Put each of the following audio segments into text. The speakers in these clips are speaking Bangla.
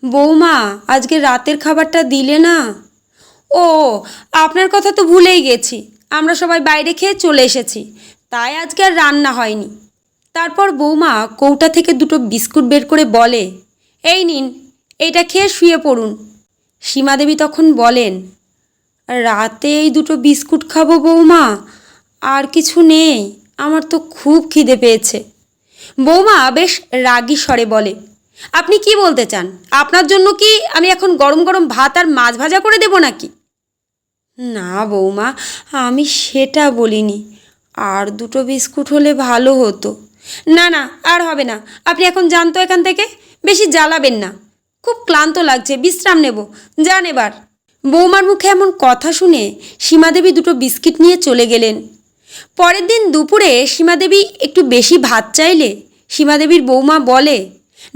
বৌমা, আজকে রাতের খাবারটা দিলে না? ও, আপনার কথা তো ভুলেই গেছি। আমরা সবাই বাইরে খেয়ে চলে এসেছি, তাই আজকে আর রান্না হয়নি। তারপর বৌমা কৌটা থেকে দুটো বিস্কুট বের করে বলে, এই নিন, এইটা খেয়ে শুয়ে পড়ুন। সীমাদেবী তখন বলেন, রাতে এই দুটো বিস্কুট খাবো বৌমা, আর কিছু নেই। আমার তো খুব খিদে পেয়েছে। বৌমা বেশ রাগী স্বরে বলে, আপনি কি বলতে চান? আপনার জন্য কি আমি এখন গরম গরম ভাত আর মাছ ভাজা করে দেব নাকি? না বৌমা, আমি সেটা বলিনি। আর দুটো বিস্কুট হলে ভালো হতো। না না, আর হবে না। আপনি এখন যান তো এখান থেকে। বেশি জ্বালাবেন না। খুব ক্লান্ত লাগছে, বিশ্রাম নেব। যান এবার। বৌমার মুখে এমন কথা শুনে সীমাদেবী দুটো বিস্কিট নিয়ে চলে গেলেন। পরের দিন দুপুরে সীমাদেবী একটু বেশি ভাত চাইলে সীমাদেবীর বৌমা বলে,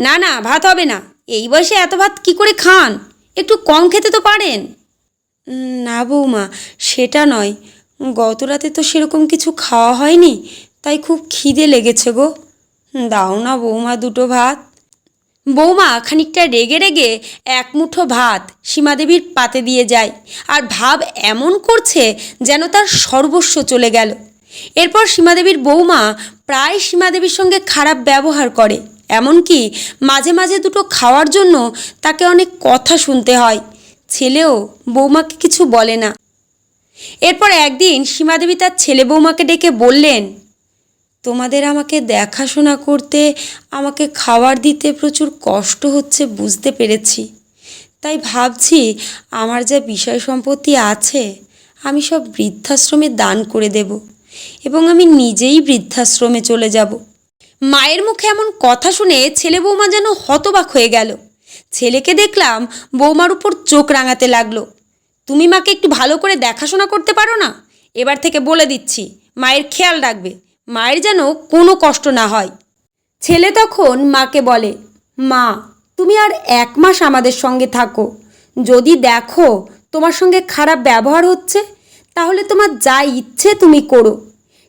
না না, ভাত হবে না। এই বয়সে এত ভাত কি করে খান? একটু কম খেতে তো পারেন। না বৌমা, সেটা নয়। গত রাতে তো সেরকম কিছু খাওয়া হয়নি, তাই খুব খিদে লেগেছে গো। দাও না বৌমা দুটো ভাত। বৌমা খানিকটা রেগে রেগে এক মুঠো ভাত সীমাদেবীর পাতে দিয়ে যায়, আর ভাব এমন করছে যেন তার সর্বস্ব চলে গেল। এরপর সীমাদেবীর বৌমা প্রায় সীমাদেবীর সঙ্গে খারাপ ব্যবহার করে, এমনকি মাঝে মাঝে দুটো খাওয়ার জন্য তাকে অনেক কথা শুনতে হয়। ছেলেও বৌমাকে কিছু বলে না। এরপর একদিন সীমাদেবী তার ছেলে বৌমাকে ডেকে বললেন, তোমাদের আমাকে দেখাশোনা করতে, আমাকে খাবার দিতে প্রচুর কষ্ট হচ্ছে বুঝতে পেরেছি। তাই ভাবছি আমার যা বিষয় সম্পত্তি আছে আমি সব বৃদ্ধাশ্রমে দান করে দেব, এবং আমি নিজেই বৃদ্ধাশ্রমে চলে যাব। মায়ের মুখে এমন কথা শুনে ছেলে বৌমা যেন হতবাক হয়ে গেল। ছেলেকে দেখলাম বৌমার উপর চোখ রাঙাতে লাগলো। তুমি মাকে একটু ভালো করে দেখাশোনা করতে পারো না? এবার থেকে বলে দিচ্ছি, মায়ের খেয়াল রাখবে। মায়ের যেন কোনো কষ্ট না হয়। ছেলে তখন মাকে বলে, মা, তুমি আর 1 মাস আমাদের সঙ্গে থাকো। যদি দেখো তোমার সঙ্গে খারাপ ব্যবহার হচ্ছে, তাহলে তোমার যা ইচ্ছে তুমি করো।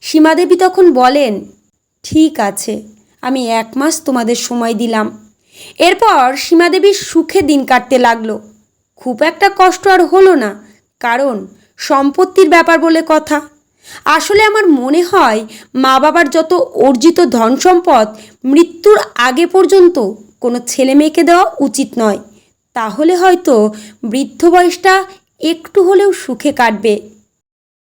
সীমাদেবী তখন বলেন, ঠিক আছে, আমি 1 মাস তোমাদের সময় দিলাম। এরপর সীমাদেবীর সুখে দিন কাটতে লাগলো। খুব একটা কষ্ট আর হলো না, কারণ সম্পত্তির ব্যাপার বলে কথা। আসলে আমার মনে হয় মা বাবার যত অর্জিত ধন সম্পদ মৃত্যুর আগে পর্যন্ত কোনো ছেলে মেয়েকে দেওয়া উচিত নয়। তাহলে হয়তো বৃদ্ধ বয়সটা একটু হলেও সুখে কাটবে।